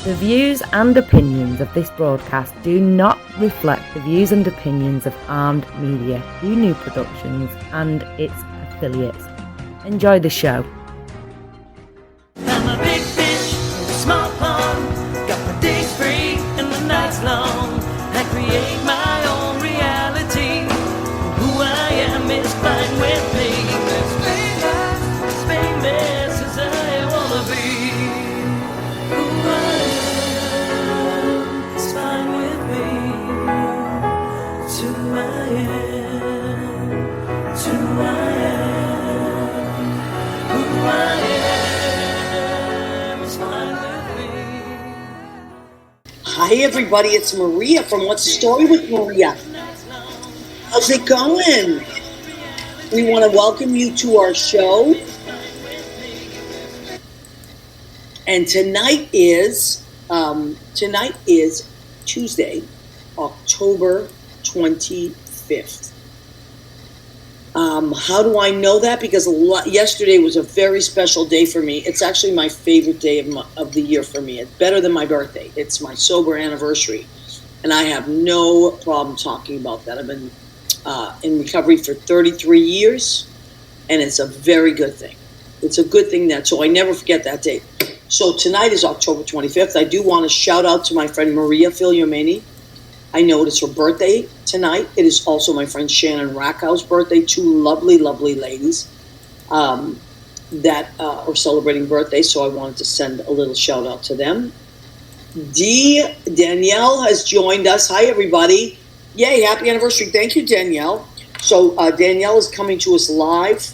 The views and opinions of this broadcast do not reflect the views and opinions of Armed Media, New Productions, and its affiliates. Enjoy the show. I'm a big fish in a small pond. Got my days free and the nights long. I create my own reality. Who I am is fine with me. As famous as I wanna be. Who I am is fine with me. To I am, to I am. Who I am is fine with me. Hi everybody, it's Maria from What's the Story with Maria. How's it going? We want to welcome you to our show. And tonight is Tuesday, October 25th. How do I know that? Because yesterday was a very special day for me. It's actually my favorite day of the year for me. It's better than my birthday. It's my sober anniversary. And I have no problem talking about that. I've been in recovery for 33 years, and it's a very good thing. It's a good thing so I never forget that date. So tonight is October 25th. I do want to shout out to my friend Maria Filiomeni. I know it's her birthday tonight. It is also my friend Shannon Rackow's birthday. Two lovely, lovely ladies that are celebrating birthdays. So I wanted to send a little shout out to them. Danielle has joined us. Hi, everybody. Yay, happy anniversary. Thank you, Danielle. So Danielle is coming to us live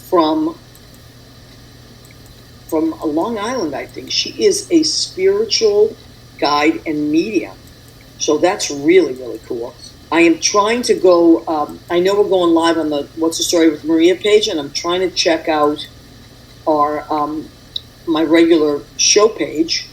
from Long Island, I think. She is a spiritual guide and medium. So that's really, really cool. I am trying to go, I know we're going live on the What's the Story with Maria page, and I'm trying to check out our my regular show page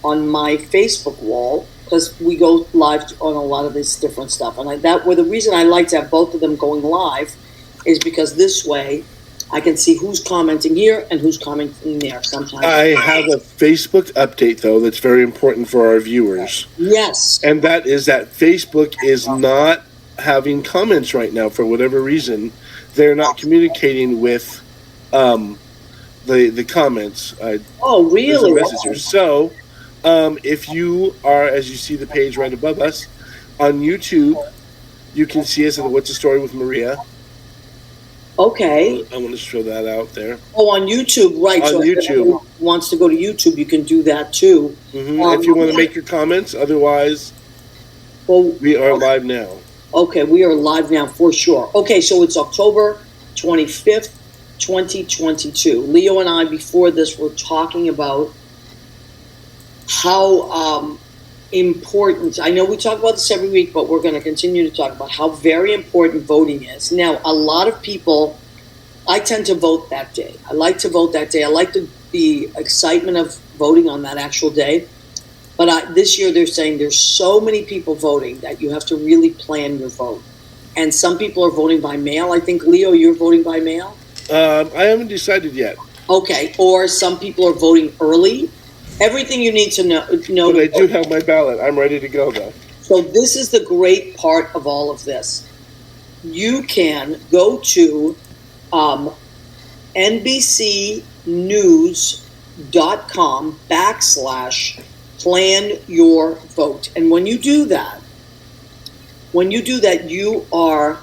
on my Facebook wall, because we go live on a lot of this different stuff. And the reason I like to have both of them going live is because this way I can see who's commenting here and who's commenting there sometimes. I have a Facebook update, though, that's very important for our viewers. Yes. And that is that Facebook is not having comments right now for whatever reason. They're not communicating with the comments. Oh, really? Messengers. So, if you are, as you see the page right above us, on YouTube, you can see us at the What's the Story with Maria. Okay. I want to show that out there. Oh, on YouTube, right. On so YouTube. If anyone wants to go to YouTube, you can do that too. Mm-hmm. If you want to make your comments, otherwise, we are live now. Okay, we are live now for sure. Okay, so it's October 25th, 2022. Leo and I, before this, were talking about how important, I know we talk about this every week, but we're going to continue to talk about how very important voting is. Now, a lot of people, I tend to vote that day. I like to vote that day. I like the excitement of voting on that actual day. But this year they're saying there's so many people voting that you have to really plan your vote. And some people are voting by mail. I think, Leo, you're voting by mail? I haven't decided yet. Okay, or some people are voting early. Everything you need to know. But I do have my ballot. I'm ready to go, though. So this is the great part of all of this. You can go to NBCnews.com/plan your vote. And when you do that, you are,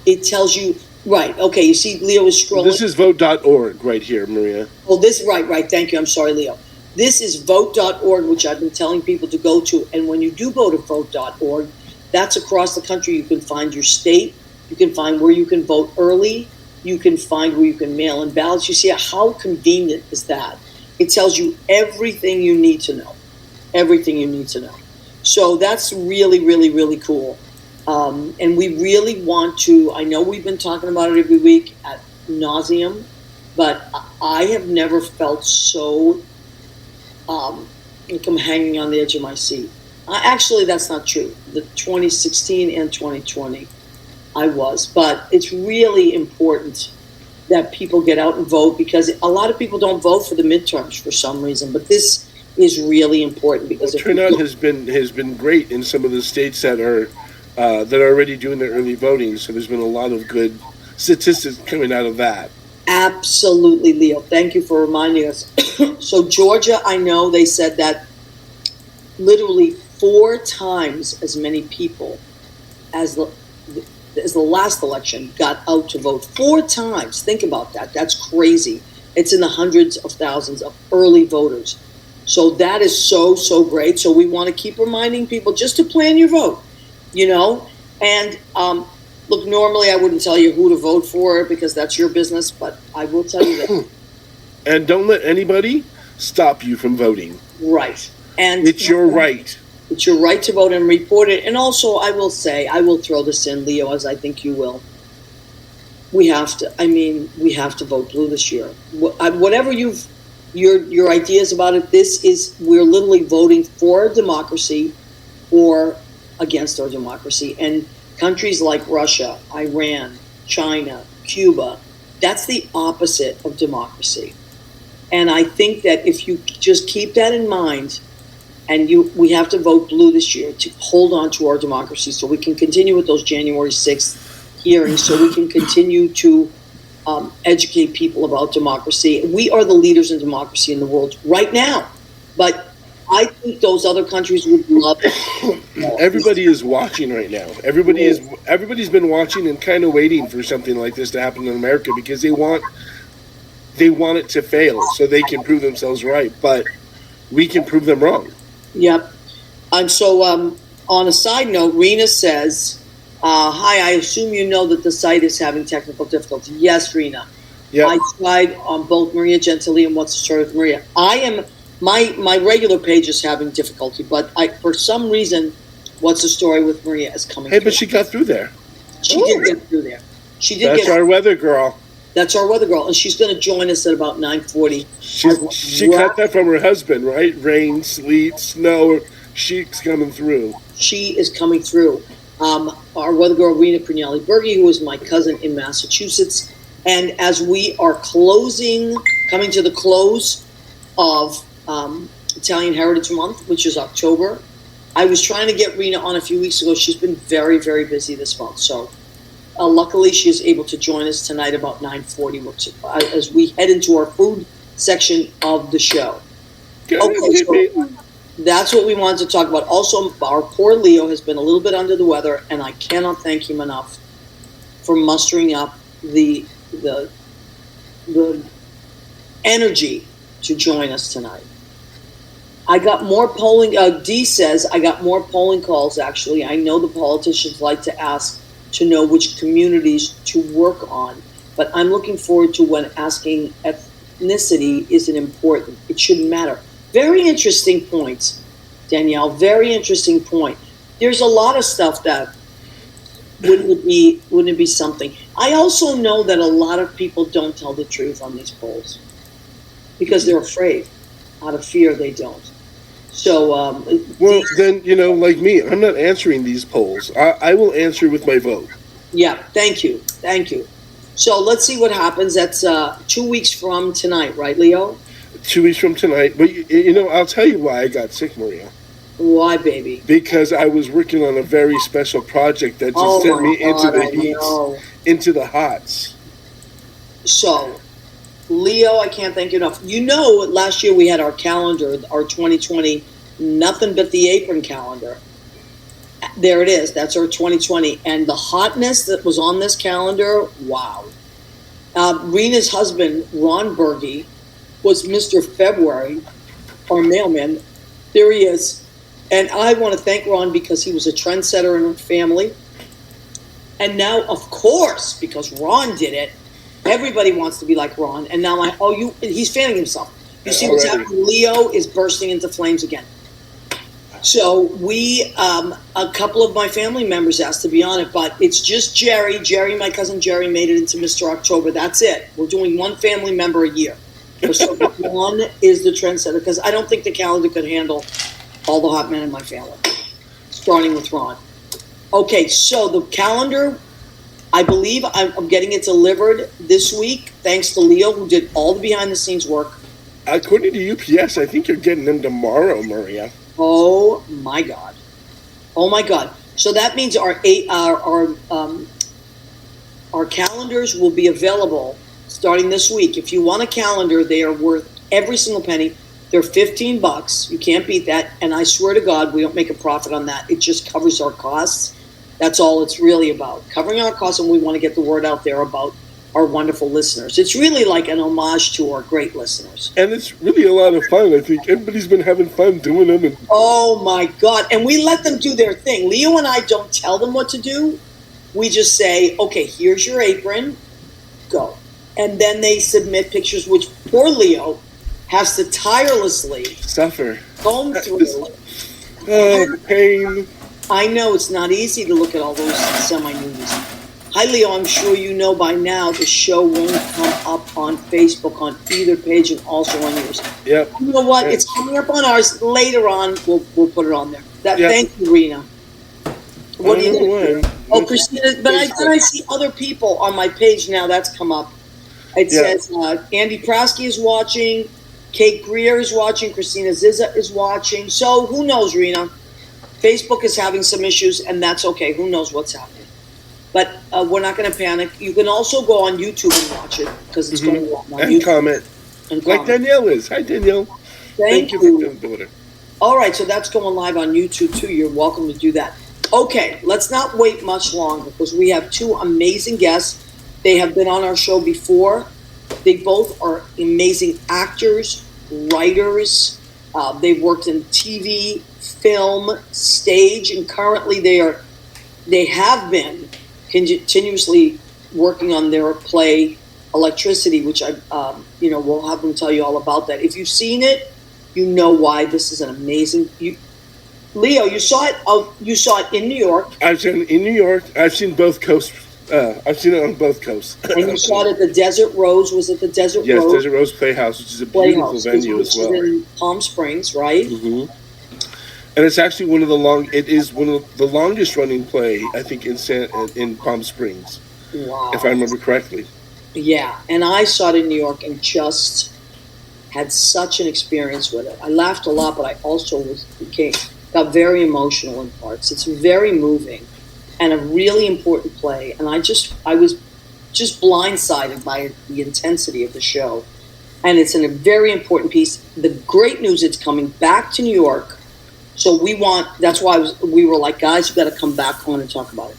it tells you, right, okay, you see Leo is scrolling. This is vote.org right here, Maria. Oh, right, thank you. I'm sorry, Leo. This is vote.org, which I've been telling people to go to. And when you do go to vote.org, that's across the country. You can find your state. You can find where you can vote early. You can find where you can mail in ballots. You see how convenient is that? It tells you everything you need to know. Everything you need to know. So that's really, really, really cool. And we really want to, I know we've been talking about it every week ad nauseum, but I have never felt so like I'm hanging on the edge of my seat. Actually, that's not true. The 2016 and 2020, I was. But it's really important that people get out and vote, because a lot of people don't vote for the midterms for some reason. But this is really important because Well, turnout has been great in some of the states that are already doing their early voting. So there's been a lot of good statistics coming out of that. Absolutely, Leo. Thank you for reminding us. So Georgia, I know they said that literally 4 times as many people as the last election got out to vote. 4 times. Think about that. That's crazy. It's in the hundreds of thousands of early voters. So that is so, so great. So we want to keep reminding people just to plan your vote, you know. And look, normally I wouldn't tell you who to vote for because that's your business, but I will tell you that. And don't let anybody stop you from voting. Right. And it's your right. It's your right to vote and report it. And also, I will say, I will throw this in, Leo, as I think you will. We have to vote blue this year. Whatever your ideas about it, we're literally voting for our democracy or against our democracy. And countries like Russia, Iran, China, Cuba, that's the opposite of democracy. And I think that if you just keep that in mind, and we have to vote blue this year to hold on to our democracy so we can continue with those January 6th hearings, so we can continue to educate people about democracy. We are the leaders in democracy in the world right now. But I think those other countries would love it. Everybody is watching right now. Everybody's been watching and kind of waiting for something like this to happen in America because they want it to fail so they can prove themselves right. But we can prove them wrong. Yep. And so on a side note, Rena says, hi, I assume you know that the site is having technical difficulty. Yes, Rena. Yep. I tried on both Maria Gentili and What's the Story with Maria. My regular page is having difficulty, but for some reason, What's the Story with Maria is coming through. But she got through there. She did get through there. That's our weather girl. That's our weather girl, and she's going to join us at about 9:40. She got that from her husband, right? Rain, sleet, snow. She's coming through. She is coming through. Our weather girl, Rena Prignelli-Bergi, who is my cousin in Massachusetts. And as we are coming to the close of Italian Heritage Month, which is October, I was trying to get Rena on a few weeks ago. She's been very, very busy this month, so... luckily, she is able to join us tonight about 9:40 as we head into our food section of the show. Okay, so that's what we wanted to talk about. Also, our poor Leo has been a little bit under the weather, and I cannot thank him enough for mustering up the energy to join us tonight. I got more polling. Dee says I got more polling calls. Actually, I know the politicians like to ask to know which communities to work on. But I'm looking forward to when asking ethnicity isn't important. It shouldn't matter. Very interesting points, Danielle. Very interesting point. There's a lot of stuff that wouldn't it be something. I also know that a lot of people don't tell the truth on these polls because they're afraid. Out of fear, they don't. So, then, like me, I'm not answering these polls. I will answer with my vote. Yeah, thank you. So let's see what happens. That's 2 weeks from tonight, right, Leo? 2 weeks from tonight. But, I'll tell you why I got sick, Maria. Why, baby? Because I was working on a very special project that just sent me into the heats, into the hots. So... Leo, I can't thank you enough. Last year we had our calendar, our 2020, nothing but the apron calendar. There it is. That's our 2020. And the hotness that was on this calendar, wow. Rena's husband, Ron Berge, was Mr. February, our mailman. There he is. And I want to thank Ron because he was a trendsetter in our family. And now, of course, because Ron did it, everybody wants to be like Ron, and now he's fanning himself. You see what's happening? Leo is bursting into flames again. So a couple of my family members asked to be on it, but it's just Jerry. Jerry, my cousin Jerry, made it into Mr. October. That's it. We're doing one family member a year. So one is the trendsetter, because I don't think the calendar could handle all the hot men in my family, starting with Ron. Okay, so the calendar... I believe I'm getting it delivered this week, thanks to Leo, who did all the behind-the-scenes work. According to UPS, I think you're getting them tomorrow, Maria. Oh my God. Oh my God. So that means our calendars will be available starting this week. If you want a calendar, they are worth every single penny. They're $15. You can't beat that. And I swear to God, we don't make a profit on that. It just covers our costs. That's all it's really about. Covering our costs, and we want to get the word out there about our wonderful listeners. It's really like an homage to our great listeners. And it's really a lot of fun. I think everybody's been having fun doing them. And oh my God. And we let them do their thing. Leo and I don't tell them what to do. We just say, okay, here's your apron, go. And then they submit pictures, which poor Leo has to tirelessly suffer. Comb through. Oh, pain. I know it's not easy to look at all those semi-nudies. Hi, Leo. I'm sure you know by now the show won't come up on Facebook on either page and also on yours. Yep. You know what? It's coming up on ours later on. We'll put it on there. Thank you, Rena. What do you think? Oh, Christina, but I see other people on my page now. That's come up. It says Andy Prasky is watching, Kate Greer is watching, Christina Zizza is watching. So who knows, Rena? Facebook is having some issues, and that's okay. Who knows what's happening? But we're not going to panic. You can also go on YouTube and watch it because it's going to go on YouTube. Comment. Like Danielle is. Hi, Danielle. Thank you. For doing it. All right, so that's going live on YouTube, too. You're welcome to do that. Okay, let's not wait much longer because we have two amazing guests. They have been on our show before. They both are amazing actors, writers. They've worked in TV, film, stage, and currently they have been continuously working on their play Electricity, which we'll have them tell you all about that. If you've seen it, you know why this is an amazing. Leo, you saw it. You saw it in New York. I've seen it in New York. I've seen both coasts. I've seen it on both coasts. And you saw it at the Desert Rose. Was it the Desert Rose? Yes, Desert Rose Playhouse, which is a beautiful venue as well. Which is in Palm Springs, right? Mm-hmm. And it's actually one of the longest running play, I think, in Palm Springs. Wow. If I remember correctly. Yeah, and I saw it in New York and just had such an experience with it. I laughed a lot, but I also got very emotional in parts. It's very moving and a really important play. And I was just blindsided by the intensity of the show. And it's a very important piece. The great news, it's coming back to New York. So that's why we were like, guys, you got to come back on and talk about it.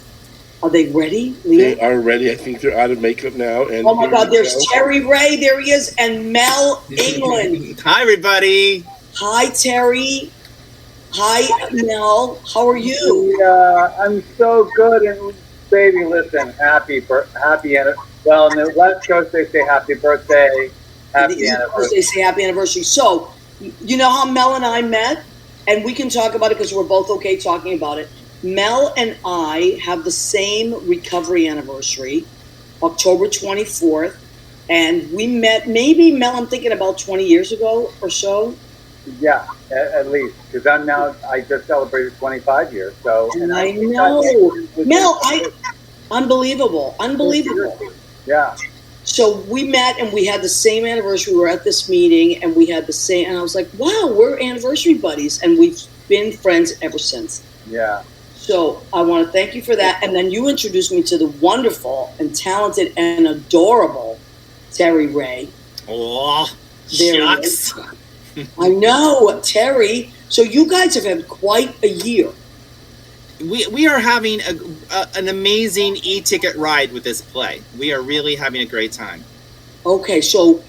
Are they ready, Leo? They are ready. I think they're out of makeup now. And oh my God, there's Terry Ray. There he is. And Mel Englsnd. Hi, everybody. Hi, Terry. Hi, Mel. How are you? I'm so good. And baby, listen, happy well, in the West Coast, they say happy birthday, happy anniversary. They say happy anniversary. So, you know how Mel and I met? And we can talk about it because we're both okay talking about it. Mel and I have the same recovery anniversary, October 24th. And we met, maybe, Mel, I'm thinking about 20 years ago or so. Yeah, at least. Because I just celebrated 25 years. So, and I know. Mel, unbelievable. Yeah. So we met and we had the same anniversary. We were at this meeting and we had the same, and I was like, wow, we're anniversary buddies. And we've been friends ever since. Yeah. So I want to thank you for that. And then you introduced me to the wonderful and talented and adorable Terry Ray. Oh, shucks. I know, Terry. So you guys have had quite a year. We are having an amazing e-ticket ride with this play. We are really having a great time. Okay, so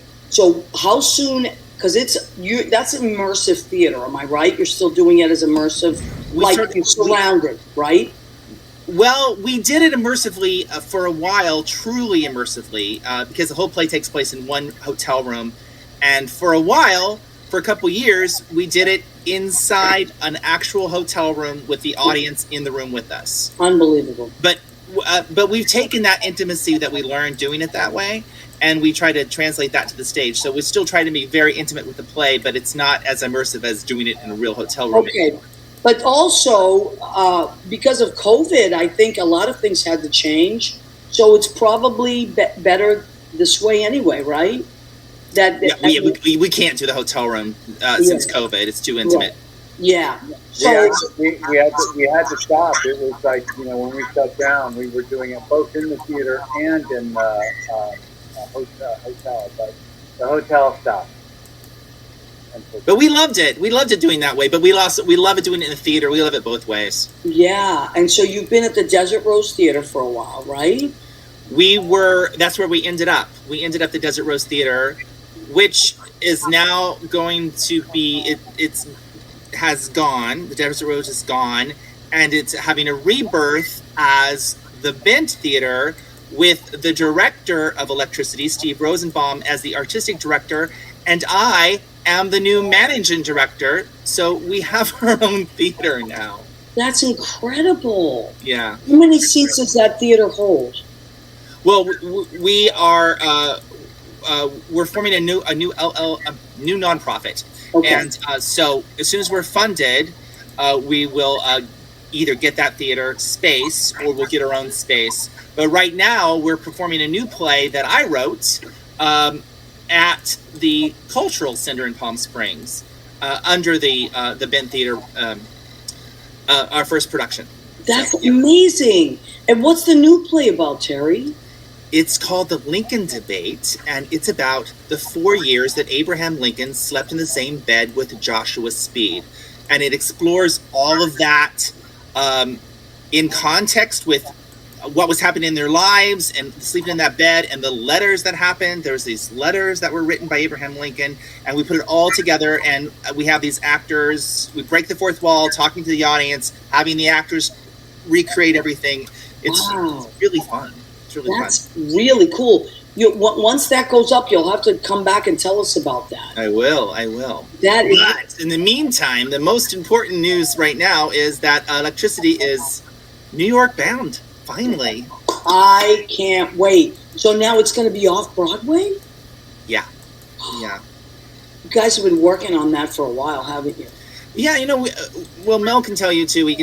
how soon? Because that's immersive theater. Am I right? You're still doing it as immersive, you're surrounded, right? Well, we did it immersively for a while, truly immersively, because the whole play takes place in one hotel room, and for a couple years, we did it inside an actual hotel room with the audience in the room with us. Unbelievable. But we've taken that intimacy that we learned doing it that way, and we try to translate that to the stage. So we still try to be very intimate with the play, but it's not as immersive as doing it in a real hotel room. Okay. Anymore. But also, because of COVID, I think a lot of things had to change. So it's probably better this way anyway, right? We can't do the hotel room since COVID. It's too intimate. Yeah. So we had to stop. It was like, when we shut down, we were doing it both in the theater and in the hotel, but the hotel stopped. But we loved it. We loved it doing that way. But we love it doing it in the theater. We love it both ways. Yeah. And so you've been at the Desert Rose Theater for a while, right? That's where we ended up. We ended up the Desert Rose Theater, which is now going to be, it's has gone. The Desert Rose is gone, and it's having a rebirth as the Bent Theater with the director of Electricity, Steve Rosenbaum, as the artistic director, and I am the new managing director. So we have our own theater now. That's incredible. Yeah. How many seats does that theater hold? Well, we are we're forming a new nonprofit. Okay. And so as soon as we're funded, we will either get that theater space or we'll get our own space. But right now, we're performing a new play that I wrote at the Cultural Center in Palm Springs under the Bent Theater, our first production. That's amazing. And what's the new play about, Terry? It's called The Lincoln Debate, and it's about the 4 years that Abraham Lincoln slept in the same bed with Joshua Speed. And it explores all of that in context with what was happening in their lives and sleeping in that bed and the letters that happened. There's these letters that were written by Abraham Lincoln, and we put it all together, and we have these actors. We break the fourth wall, talking to the audience, having the actors recreate everything. It's really fun. That's really cool. Once that goes up, you'll have to come back and tell us about that. I will. But in the meantime, the most important news right now is that Electricity is New York bound, finally. I can't wait. So now it's going to be off Broadway? Yeah. You guys have been working on that for a while, haven't you? Yeah, well, Mel can tell you too.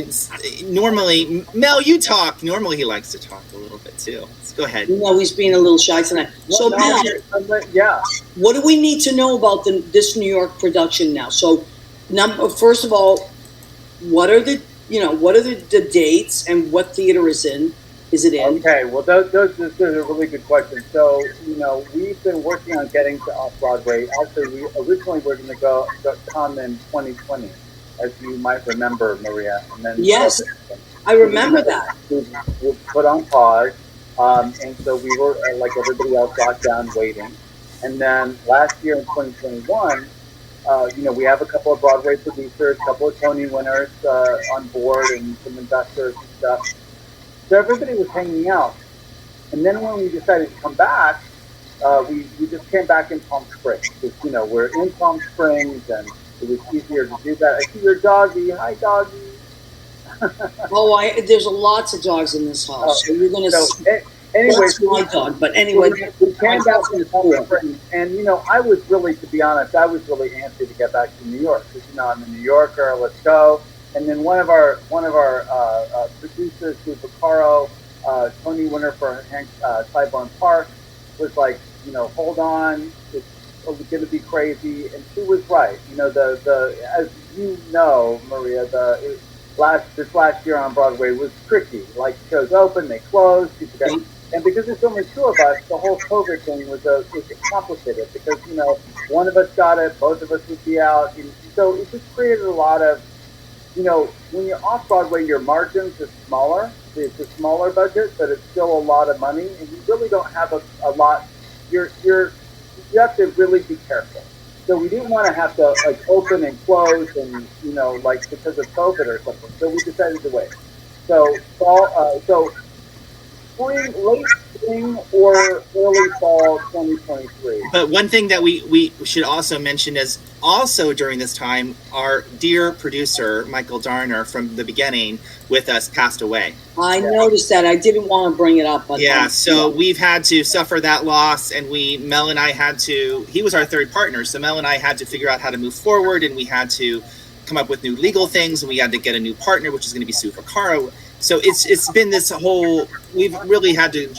Normally, Mel, you talk. Normally, he likes to talk a little bit too. Let's go ahead. He's being a little shy tonight. So, Mel, what do we need to know about this New York production now? So, first of all, what are the dates and what theater is it in? Okay, well, those are really good questions. So, we've been working on getting to off-Broadway. Actually, we originally were going to come in 2020, as you might remember, Maria. And then yes, I remember that. We put on pause, and so we were, like everybody else, locked down waiting. And then last year in 2021, we have a couple of Broadway producers, a couple of Tony winners on board, and some investors and stuff. So everybody was hanging out. And then when we decided to come back, we just came back in Palm Springs. Because, we're in Palm Springs, and it was easier to do that. I see your doggy. Hi, doggy. There's lots of dogs in this house. So you're going to anyway, that's my dog. But anyway. We came back in Palm Springs. And, I was really, to be honest, I was really antsy to get back to New York. Because, I'm a New Yorker. Let's go. And then one of our producers, Lou Picaro, Tony winner for Cyborg Park, was like, hold on, it's going to be crazy, and she was right. As you know, Maria, this last year on Broadway was tricky. Like, shows open, they closed, and because there's only two of us, the whole COVID thing was complicated because one of us got it, both of us would be out, and so it just created a lot of. When you're off Broadway, your margins are smaller. It's a smaller budget, but it's still a lot of money, and you really don't have a lot. You have to really be careful. So we didn't want to have to open and close, and because of COVID or something. So we decided to wait. So late spring or early fall 2023. But one thing that we should also mention is also during this time, our dear producer, Michael Darner, from the beginning with us, passed away. I noticed that. I didn't want to bring it up. But so we've had to suffer that loss, and Mel and I he was our third partner, so Mel and I had to figure out how to move forward, and we had to come up with new legal things, and we had to get a new partner, which is going to be Sue Vaccaro. So it's been this whole, we've really had to,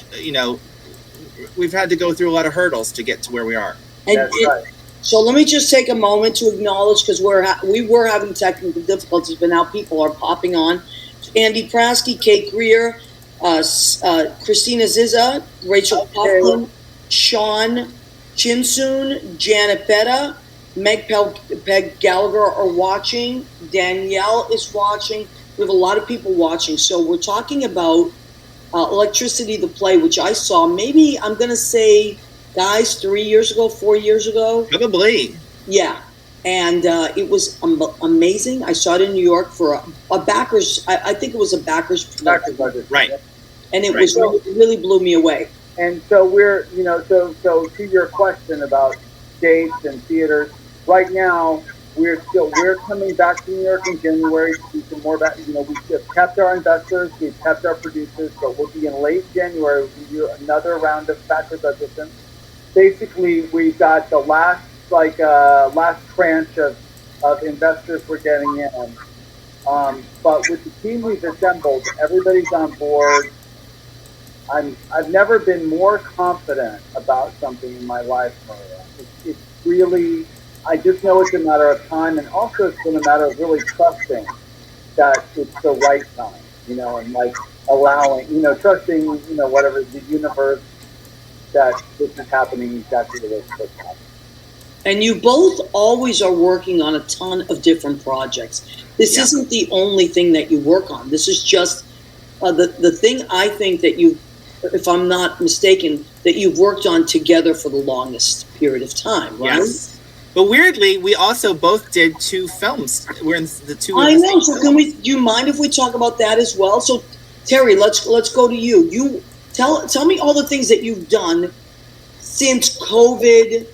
we've had to go through a lot of hurdles to get to where we are. And That's right. so let me just take a moment to acknowledge, because we were having technical difficulties, but now people are popping on. Andy Prasky, Kate Greer, Christina Zizza, Rachel Kaufman, Sean Chinsoon, Janet Betta, Meg Peg Gallagher are watching. Danielle is watching. We have a lot of people watching. So we're talking about Electricity, the play, which I saw maybe, I'm going to say, guys, 4 years ago. Probably. Yeah. And it was amazing. I saw it in New York for a backers. I think it was a backers production. Right. And it was it really blew me away. And so we're, so to your question about dates and theaters, right now we're coming back to New York in January to do some more back. We've kept our investors, we've kept our producers, but we'll be in late January. We'll do another round of backers auditions. Basically, we've got the last tranche of investors we're getting in. But with the team we've assembled, everybody's on board. I've never been more confident about something in my life, Maria. It's really, I just know it's a matter of time, and also it's been a matter of really trusting that it's the right time, and like allowing, trusting, whatever, the universe, that this is happening exactly the way it's supposed to happen. And you both always are working on a ton of different projects. This isn't the only thing that you work on. This is just the thing I think that you, if I'm not mistaken, that you've worked on together for the longest period of time, right? Yes. But weirdly, we also both did 2 films. We're in the 2. I know. So do you mind if we talk about that as well? So Terry, let's go to you. You tell me all the things that you've done since COVID.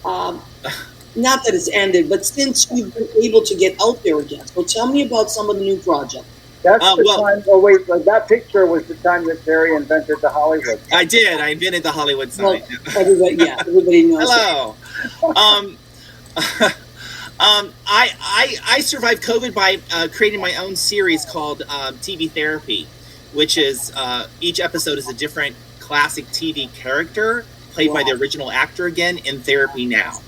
Not that it's ended, but since you've been able to get out there again. So tell me about some of the new projects. That's the time. Oh wait, that picture was the time that Terry invented the Hollywood sign. I did. I invented the Hollywood sign. Well, everybody knows. Hello. I survived COVID by creating my own series called TV Therapy, which is each episode is a different classic TV character played by the original actor again in therapy now,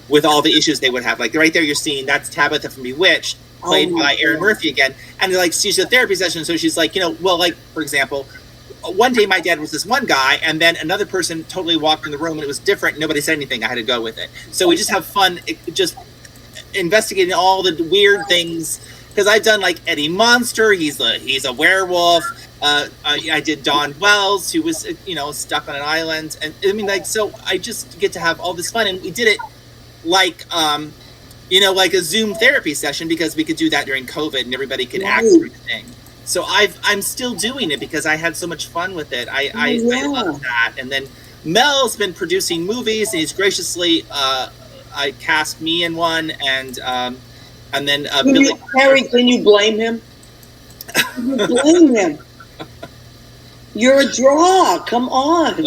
with all the issues they would have. Like right there, you're seeing that's Tabitha from Bewitched, played by Erin Murphy again, and like she's a therapy session, so she's like, like for example, one day my dad was this one guy, and then another person totally walked in the room and it was different. Nobody said anything. I had to go with it. So we just have fun, just investigating all the weird things. Because I've done like Eddie Monster. He's a werewolf. I did Don Wells, who was stuck on an island, and I mean so I just get to have all this fun, and we did it like like a Zoom therapy session because we could do that during COVID and everybody could act through the thing. So I'm still doing it because I had so much fun with it. I love that. And then Mel's been producing movies, and he's graciously I cast me in one, and then Billy. Harry, can you blame him? Can you blame him? You're a draw. Come on.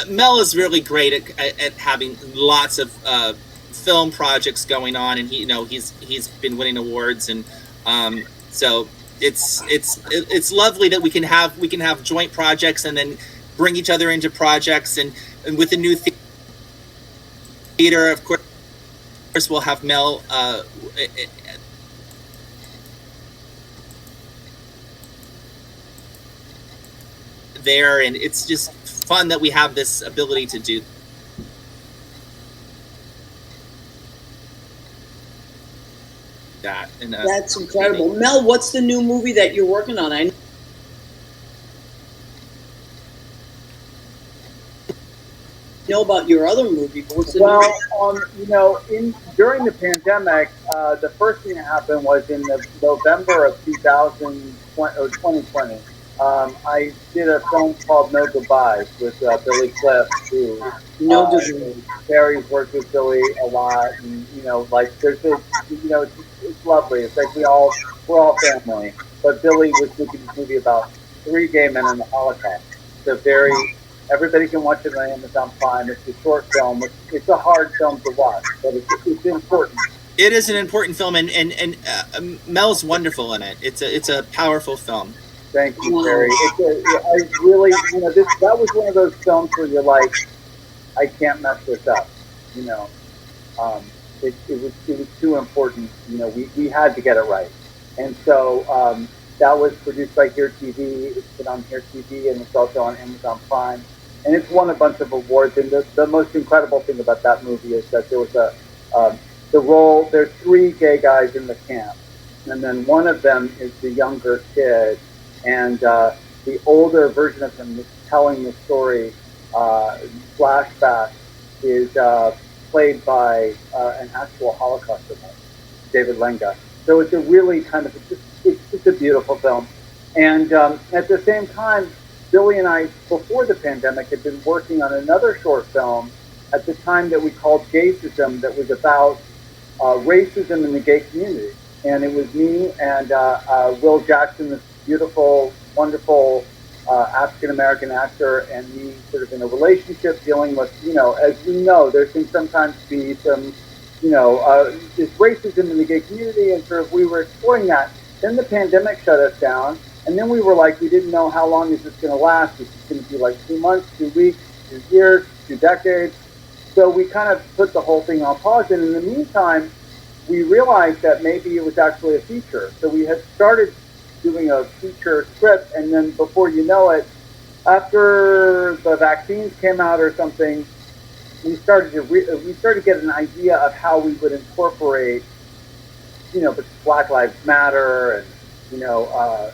Mel is really great at having lots of film projects going on, and he's been winning awards, and so it's lovely that we can have joint projects and then bring each other into projects, and with the new theater, of course, we'll have Mel there, and it's just fun that we have this ability to do that. And that's incredible. Mel, what's the new movie that you're working on? I know about your other movie, but what's the during the pandemic, the first thing that happened was in the November of 2020. I did a film called No Goodbyes with Billy Cliff, who Barry's worked with Billy a lot, and there's this, it's lovely. It's like we're all family. But Billy was making this movie about 3 gay men in the Holocaust. It's everybody can watch it on Amazon Prime. It's a short film. It's a hard film to watch, but it's important. It is an important film, and Mel's wonderful in it. It's a powerful film. Thank you, Terry. I really, that was one of those films where you're like, I can't mess this up. You know, it was too important. You know, we had to get it right. And so that was produced by Here TV. It's been on Here TV, and it's also on Amazon Prime. And it's won a bunch of awards. And the most incredible thing about that movie is that there was there's 3 gay guys in the camp. And then one of them is the younger kid. And the older version of him is telling the story, flashback, is played by an actual Holocaust survivor, David Lenga. So it's a really it's just a beautiful film. And at the same time, Billy and I, before the pandemic, had been working on another short film at the time that we called Gaysism, that was about racism in the gay community. And it was me and Will Jackson, this beautiful, wonderful African-American actor, and me sort of in a relationship dealing with, you know, as we know, there can sometimes be some, you know, this racism in the gay community, and sort of we were exploring that. Then the pandemic shut us down, and then we were like, we didn't know how long is this going to last. Is this going to be like 2 months, 2 weeks, 2 years, 2 decades? So we kind of put the whole thing on pause, and in the meantime, we realized that maybe it was actually a feature. So we had started doing a feature script, and then before you know it, after the vaccines came out or something, we started to get an idea of how we would incorporate, you know, Black Lives Matter and, you know,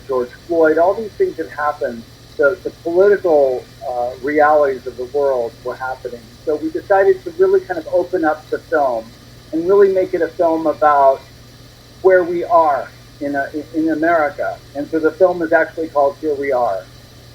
George Floyd, all these things that happened. The political realities of the world were happening. So we decided to really kind of open up the film and really make it a film about where we are in America. And so the film is actually called Here We Are.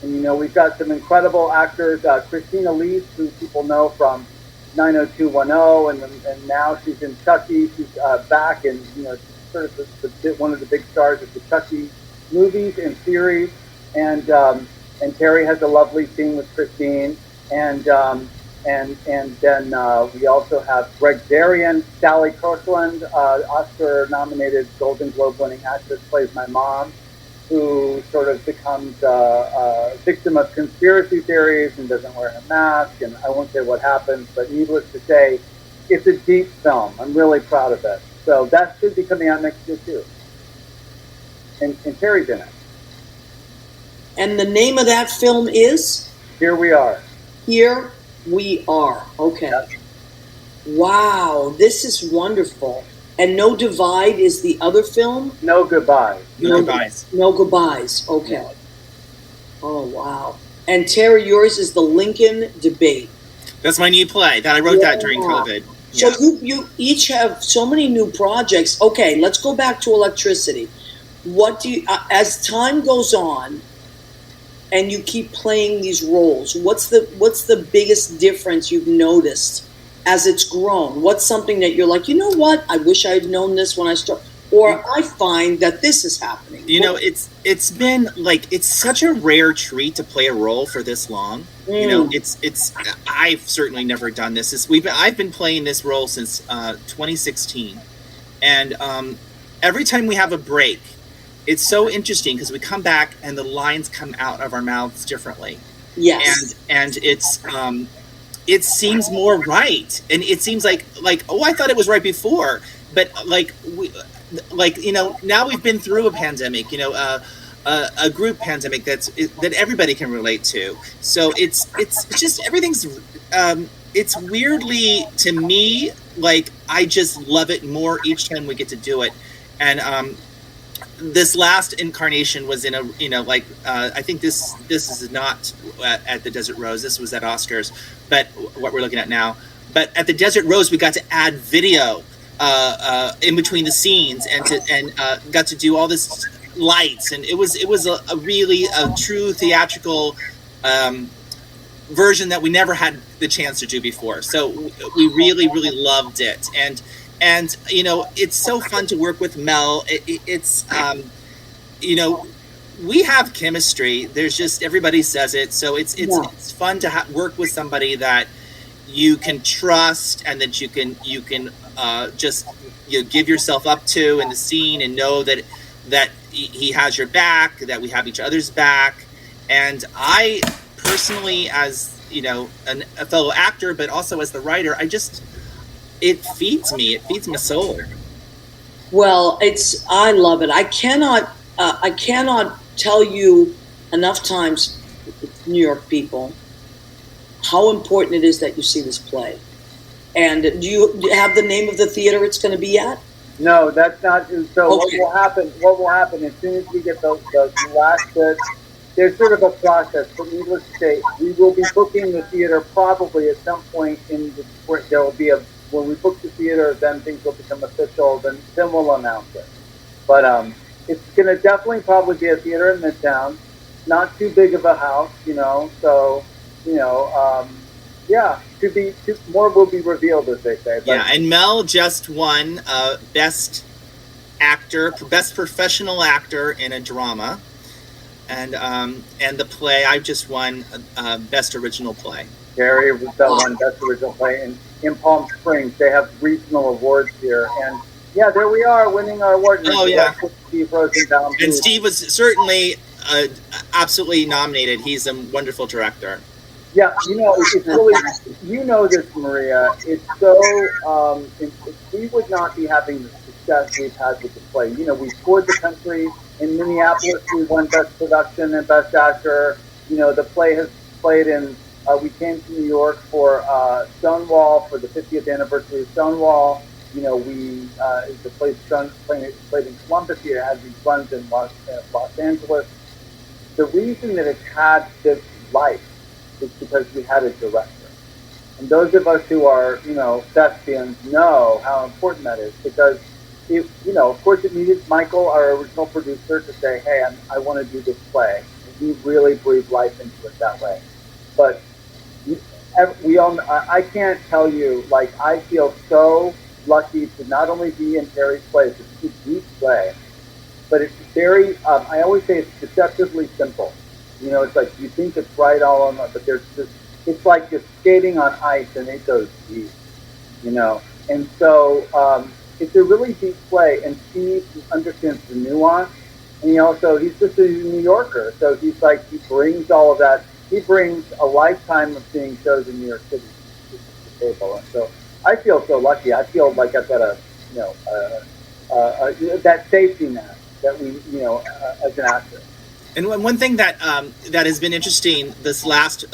And, you know, we've got some incredible actors, Christina Lee, who people know from 90210, and now she's in Chucky. She's back, and, you know, she's sort of one of the big stars of the Chucky movies and series. And Terry has a lovely scene with Christine. And then we also have Greg Darian, Sally Kirkland, Oscar-nominated Golden Globe-winning actress, plays my mom, who sort of becomes a victim of conspiracy theories and doesn't wear a mask. And I won't say what happens, but needless to say, it's a deep film. I'm really proud of it. So that should be coming out next year too. And Terry's in it. And the name of that film is? Here We Are. Here We Are. Okay. Yep. Wow, this is wonderful. And No Divide is the other film? No Goodbye. No Goodbyes. No Goodbyes. Okay. Oh, wow. And Terry, yours is The Lincoln Debate. That's my new play that I wrote that during COVID. So Yeah. you each have so many new projects. Okay, let's go back to electricity. What do you, as time goes on, and you keep playing these roles, what's the biggest difference you've noticed as it's grown? What's something that you're like, you know what, I wish I had known this when I started, or I find that this is happening? You know, it's been like, it's such a rare treat to play a role for this long. You know, it's I've certainly never done this. I've been playing this role since 2016, and every time we have a break, it's so interesting because we come back and the lines come out of our mouths differently. Yes. And it's it seems more right, and it seems like oh, I thought it was right before, but you know, now we've been through a pandemic, you know, a group pandemic that everybody can relate to. So it's just everything's it's weirdly, to me, like, I just love it more each time we get to do it. And this last incarnation was in a, you know, like, I think this is not at the Desert Rose. This was at Oscars, but what we're looking at now. But at the Desert Rose, we got to add video in between the scenes, and got to do all this lights, and it was a really true theatrical version that we never had the chance to do before. So we really loved it, and you know, it's so fun to work with Mel. It's you know, we have chemistry. There's just, everybody says it. So it's fun to work with somebody that you can trust, and that you can just, you know, give yourself up to in the scene, and know that he has your back, that we have each other's back. And I personally, as a fellow actor, but also as the writer, it feeds me. It feeds my soul. Well, I love it. I cannot tell you enough times, New York people, how important it is that you see this play. And do you have the name of the theater it's going to be at? No, that's not. So Okay. What will happen as soon as we get the last bit? There's sort of a process, but needless to say, we will be booking the theater probably at some point in the spring. There will be when we book the theater, then things will become official. Then we'll announce it. But it's going to definitely probably be a theater in Midtown. Not too big of a house, So yeah, more will be revealed, as they say. But, yeah, and Mel just won Best Professional Actor in a Drama, and the play I just won Best Original Play. Gary Russell won Best Original Play in Palm Springs. They have regional awards here, and yeah, there we are winning our award. Oh yeah, Steve Rosenbaum. And Steve was certainly absolutely nominated. He's a wonderful director. Yeah, it's really, this, Maria. It's so, we would not be having the success we've had with the play. We toured the country. In Minneapolis, we won Best Production and Best Actor. The play has played in, we came to New York for Stonewall, for the 50th anniversary of Stonewall. The play's played in Columbus. It had these runs in Los Angeles. The reason that it's had this life is because we had a director. And those of us who are, thespians know how important that is, because, of course it needed Michael, our original producer, to say, hey, I want to do this play. And he really breathed life into it that way. But I can't tell you, I feel so lucky to not only be in Terry's play, it's a deep play, but it's very, I always say it's deceptively simple. It's like you think it's right all on, but it's like you're skating on ice and it goes deep, And so it's a really deep play, and Steve understands the nuance, and he's just a New Yorker, so he brings all of that. He brings a lifetime of seeing shows in New York City to the table, and so I feel so lucky. I feel like I've got that safety net that we, as an actor. And one thing that has been interesting this last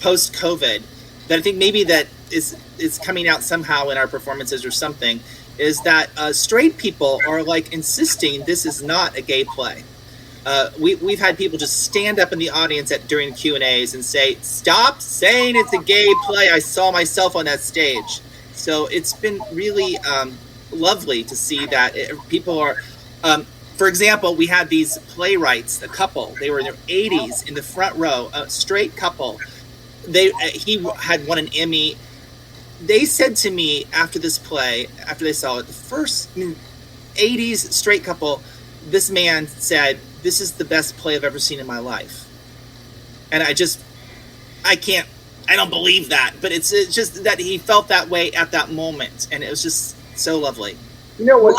post-COVID, that I think maybe that is coming out somehow in our performances or something, is that straight people are insisting this is not a gay play. We've had people just stand up in the audience during Q&As and say, "Stop saying it's a gay play. I saw myself on that stage." So it's been really lovely to see that people are. For example, we had these playwrights, a couple. They were in their 80s in the front row, a straight couple. He had won an Emmy. They said to me after this play, after they saw it, the first 80s straight couple, this man said, "This is the best play I've ever seen in my life." And I don't believe that, but it's just that he felt that way at that moment. And it was just so lovely. I'll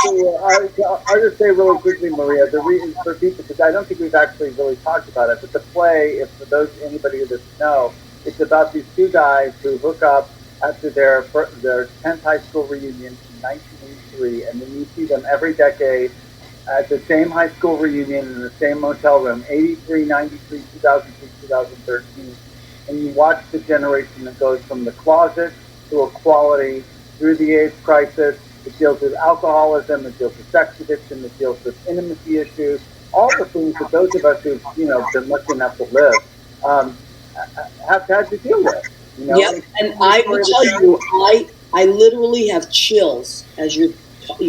just say really quickly, Maria, the reason for people, because I don't think we've actually really talked about it, but the play, if for anybody who doesn't know, it's about these two guys who hook up after their 10th high school reunion in 1983, and then you see them every decade at the same high school reunion in the same motel room, 83, 93, 2002, 2013, and you watch the generation that goes from the closet to equality through the AIDS crisis. It deals with alcoholism, it deals with sex addiction, it deals with intimacy issues, all the things that those of us who've been lucky enough to live have had to deal with. Yep, and I will tell you, I literally have chills as you're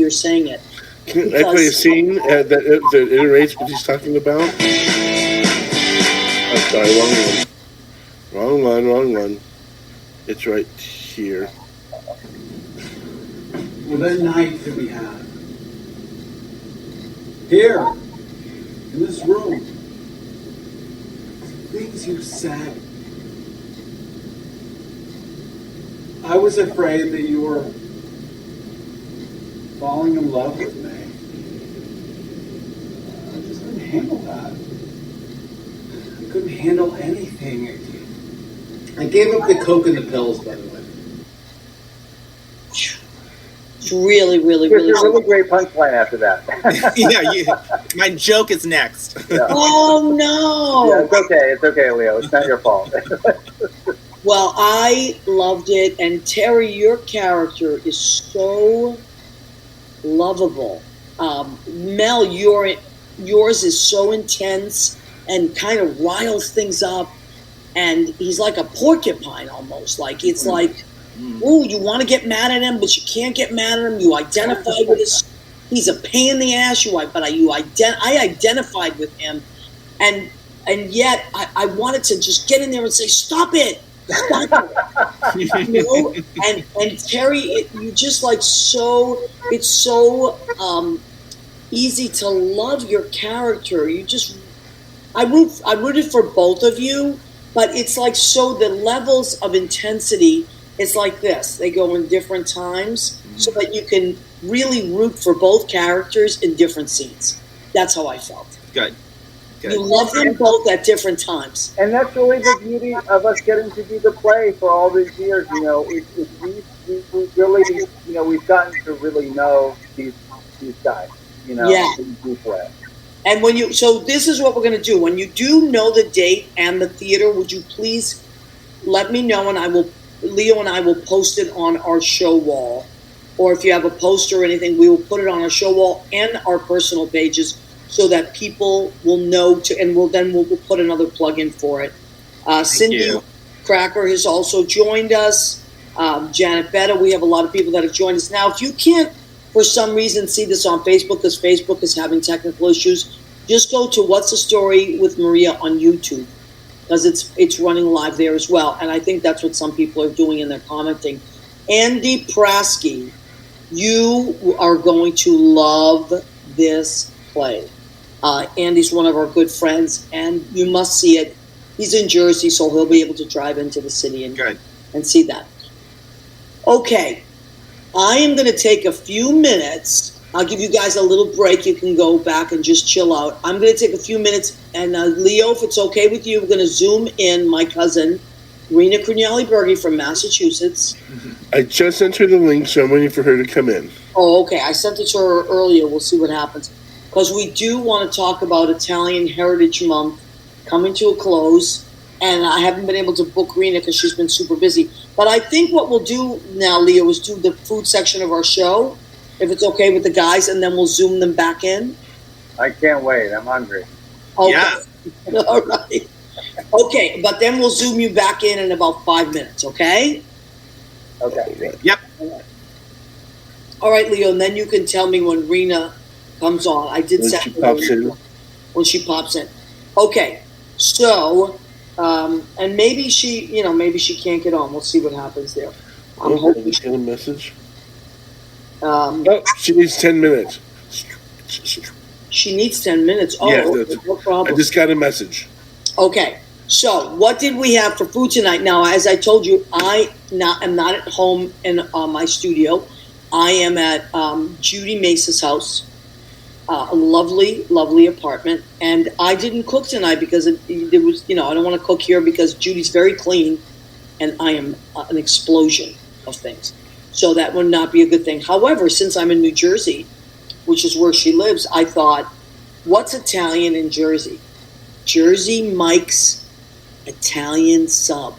saying it. Can I play a scene that iterates what he's talking about? I'm sorry, wrong one. It's right here. Well, that night that we had here in this room, the things you said, I was afraid that you were falling in love with me. I just couldn't handle that. I couldn't handle anything. I gave up the Coke and the pills, by the way. It's really, really, It's really. a really great punchline after that. My joke is next. Yeah. Oh no! Yeah, it's okay. It's okay, Leo. It's not your fault. Well, I loved it, and Terry, your character is so lovable. Mel, yours is so intense and kind of riles things up, and he's like a porcupine almost. Like it's like, ooh, you want to get mad at him, but you can't get mad at him. You identify with his. He's a pain in the ass. I identified with him, and yet I wanted to just get in there and say, stop it. You know, and Terry, you just like so. It's so easy to love your character. I rooted for both of you, but it's like so the levels of intensity. It's like this. They go in different times, so that you can really root for both characters in different scenes. That's how I felt. Good. You love them both at different times. And that's really the beauty of us getting to do the play for all these years. You know, we really, you know, we've gotten to really know these guys. You know, Yeah. who do play. And so this is what we're going to do. When you do know the date and the theater, would you please let me know, and Leo and I will post it on our show wall. Or if you have a poster or anything, we will put it on our show wall and our personal pages, so that people will know and we'll put another plug in for it. Cindy you. Cracker has also joined us. Janet Betta, we have a lot of people that have joined us. Now, if you can't, for some reason, see this on Facebook, because Facebook is having technical issues, just go to What's the Story with Maria on YouTube, because it's running live there as well. And I think that's what some people are doing, and they're commenting. Andy Prasky, you are going to love this play. Andy's one of our good friends, and you must see it. He's in Jersey, so he'll be able to drive into the city and see that. Okay, I am going to take a few minutes. I'll give you guys a little break. You can go back and just chill out. I'm going to take a few minutes, and Leo, if it's okay with you, we're going to zoom in my cousin, Rena Cruniali-Berge from Massachusetts. I just sent her the link, so I'm waiting for her to come in. Oh, okay. I sent it to her earlier. We'll see what happens. Because we do want to talk about Italian Heritage Month coming to a close. And I haven't been able to book Rena because she's been super busy. But I think what we'll do now, Leo, is do the food section of our show, if it's okay with the guys, and then we'll zoom them back in. I can't wait. I'm hungry. Okay. Yeah. All right. Okay, but then we'll zoom you back in about 5 minutes, okay? Okay. Yep. All right, Leo, and then you can tell me when Rena comes on. I did When set she pops in. When she pops in. Okay, so, and maybe she can't get on. We'll see what happens there. I'm I hoping just got a message. um, Oh, she needs 10 minutes. she needs 10 minutes. Oh, Yes, okay, that's- no problem. I just got a message. Okay, so what did we have for food tonight? Now, as I told you, I am not at home in my studio. I am at Judy Mesa's house, a lovely, lovely apartment. And I didn't cook tonight because there was, I don't want to cook here because Judy's very clean, and I am an explosion of things. So that would not be a good thing. However, since I'm in New Jersey, which is where she lives, I thought, what's Italian in Jersey? Jersey Mike's Italian Sub.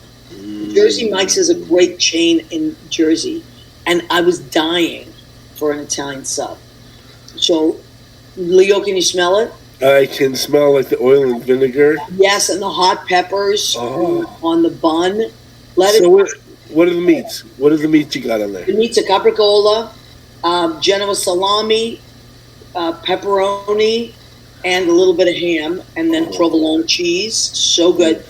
Jersey Mike's is a great chain in Jersey, and I was dying for an Italian sub. So, Leo, can you smell it? I can smell like the oil and vinegar. Yes, and the hot peppers on the bun. So what are the meats? What are the meats you got on there? The meat's a capricola, Genoa salami, pepperoni, and a little bit of ham, and then provolone cheese. So good.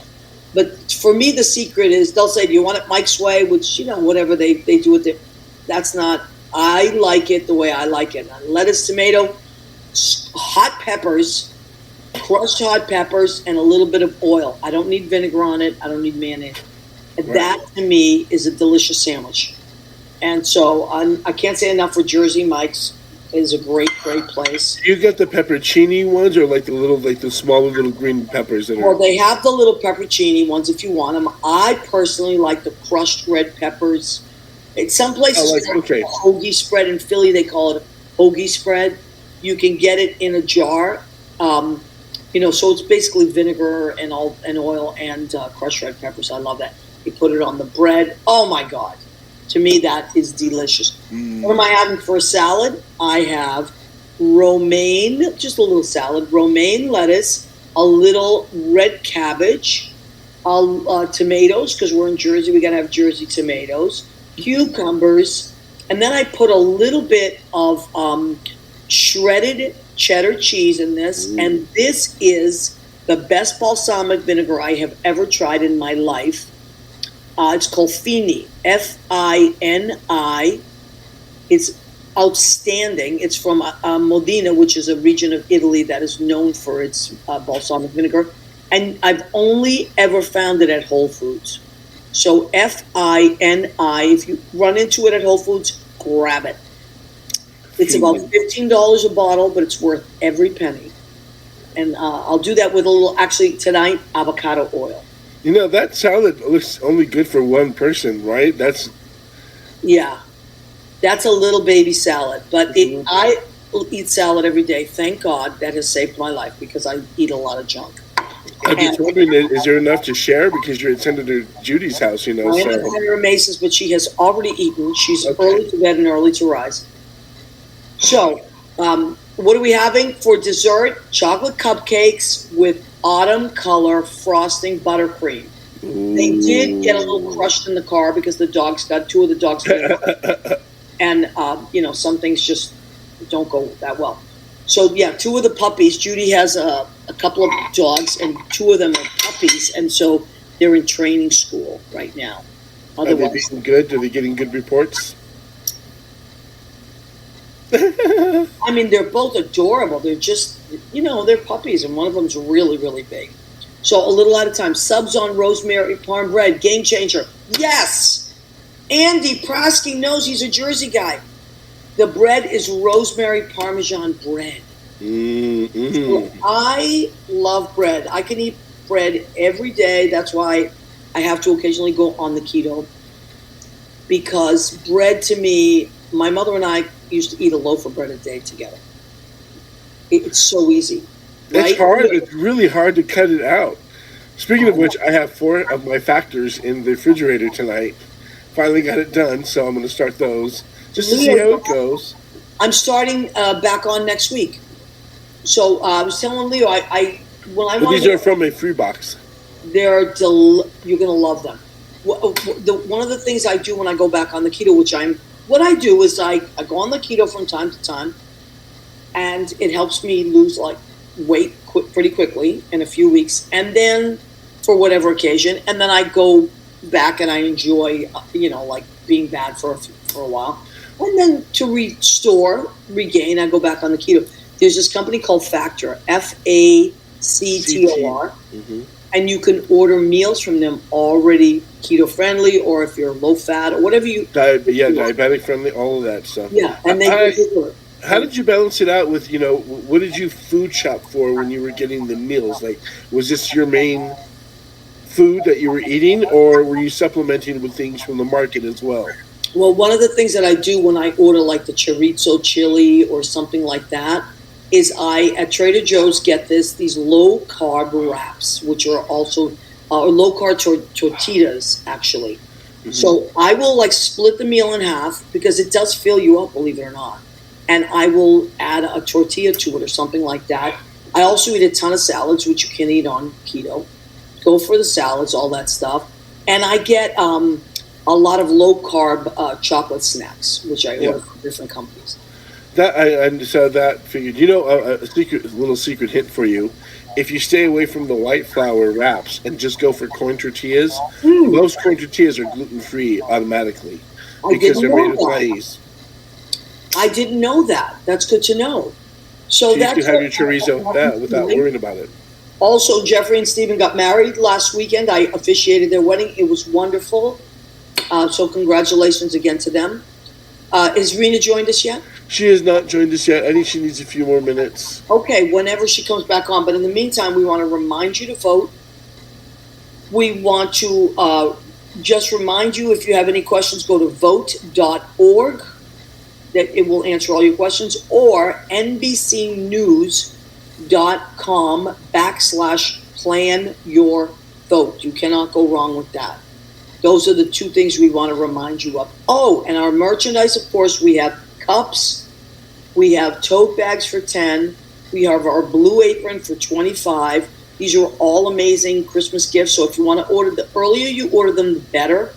But for me, the secret is they'll say, do you want it Mike's way? Which, whatever they do with it. That's not, I like it the way I like it. Lettuce, tomato, hot peppers, crushed hot peppers, and a little bit of oil. I don't need vinegar on it. I don't need mayonnaise. And that, to me, is a delicious sandwich. And so I can't say enough for Jersey Mike's. is a great place. You got the pepperoncini ones, or like the smaller little green peppers that Well, are. they have the little pepperoncini ones if you want them. I personally like the crushed red peppers. In some places, okay. hoagie spread. In Philly, they call it hoagie spread. You can get it in a jar. So it's basically vinegar and oil and crushed red peppers. I love that. You put it on the bread. Oh my God. To me, that is delicious. What am I having for a salad? I have romaine, just a little salad, romaine lettuce, a little red cabbage, tomatoes, because we're in Jersey, we got to have Jersey tomatoes, cucumbers, and then I put a little bit of shredded cheddar cheese in this, and this is the best balsamic vinegar I have ever tried in my life. It's called Fini, Fini. It's outstanding. It's from Modena, which is a region of Italy that is known for its balsamic vinegar. And I've only ever found it at Whole Foods. So Fini, if you run into it at Whole Foods, grab it. It's about $15 a bottle, but it's worth every penny. And I'll do that with a little, actually tonight, avocado oil. That salad looks only good for one person, right? Yeah. That's a little baby salad. But I eat salad every day. Thank God that has saved my life because I eat a lot of junk. I've been wondering, is there enough to share? Because you're at Senator Judy's house, I am at Senator Mason's, but she has already eaten. She's early to bed and early to rise. So, what are we having for dessert? Chocolate cupcakes with autumn color frosting buttercream. They did get a little crushed in the car because two of the dogs got and some things just don't go that well. So yeah, two of the puppies. Judy has a couple of dogs, and two of them are puppies, and so they're in training school right now. Are they being good? Are they getting good reports? I mean, they're both adorable. They're just, they're puppies, and one of them's really, really big. So a little at a time. Subs on rosemary parm bread, game changer. Yes! Andy Prosky knows he's a Jersey guy. The bread is rosemary parmesan bread. So I love bread. I can eat bread every day. That's why I have to occasionally go on the keto. Because bread to me, my mother and I used to eat a loaf of bread a day together. It's so easy. Right? It's hard. It's really hard to cut it out. Speaking of which, I have 4 of my factors in the refrigerator tonight. Finally got it done, so I'm going to start those just to see how it goes. I'm starting back on next week. So I was telling Leo, These are from a free box. You're going to love them. One of the things I do when I go back on the keto, what I do is I go on the keto from time to time, and it helps me lose weight pretty quickly in a few weeks, and then for whatever occasion, and then I go back and I enjoy, being bad for a while, and then to regain, I go back on the keto. There's this company called Factor, Factor, and you can order meals from them already keto friendly, or if you're low fat or whatever you. Diabetic friendly, all of that stuff. Yeah, and how did you balance it out with, what did you food shop for when you were getting the meals? Was this your main food that you were eating, or were you supplementing with things from the market as well? Well, one of the things that I do when I order the chorizo chili or something like that is I, at Trader Joe's, get these low-carb wraps, which are also low-carb tortillas, actually. Mm-hmm. So I will split the meal in half because it does fill you up, believe it or not. And I will add a tortilla to it or something like that. I also eat a ton of salads, which you can eat on keto. Go for the salads, all that stuff. And I get a lot of low-carb chocolate snacks, which I order from different companies. That figured. A little secret hint for you. If you stay away from the white flour wraps and just go for corn tortillas, most corn tortillas are gluten-free automatically because they're made of maize. I didn't know that. That's good to know. So you can have your chorizo without worrying about it. Also, Jeffrey and Stephen got married last weekend. I officiated their wedding. It was wonderful. So congratulations again to them. Has Rena joined us yet? She has not joined us yet. I think she needs a few more minutes. Okay, whenever she comes back on. But in the meantime, we want to remind you to vote. We want to just remind you, if you have any questions, go to vote.org. That it will answer all your questions, or nbcnews.com/plan your vote. You cannot go wrong with that. Those are the two things we want to remind you of. Oh, and our merchandise, of course, we have cups, we have tote bags for 10, we have our blue apron for 25. These are all amazing Christmas gifts. So if you want to order, the earlier you order them, the better,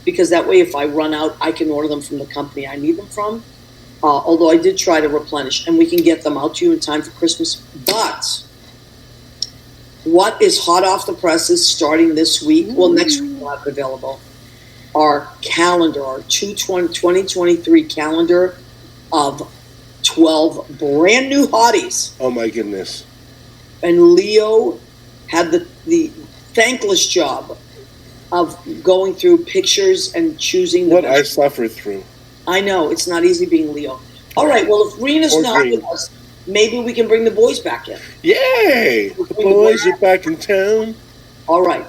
because that way if I run out, I can order them from the company I need them from. Although I did try to replenish, and we can get them out to you in time for Christmas. But what is hot off the presses starting this week? Well, next week we'll have it available. Our calendar, our 2023 calendar of 12 brand new hotties. Oh my goodness. And Leo had the thankless job of going through pictures and choosing the What best. I suffered through. I know, it's not easy being Leo. All right, well, if Rena's Or not Green. with us, maybe we can bring the boys back in. Yay! The boys are back in town. All right.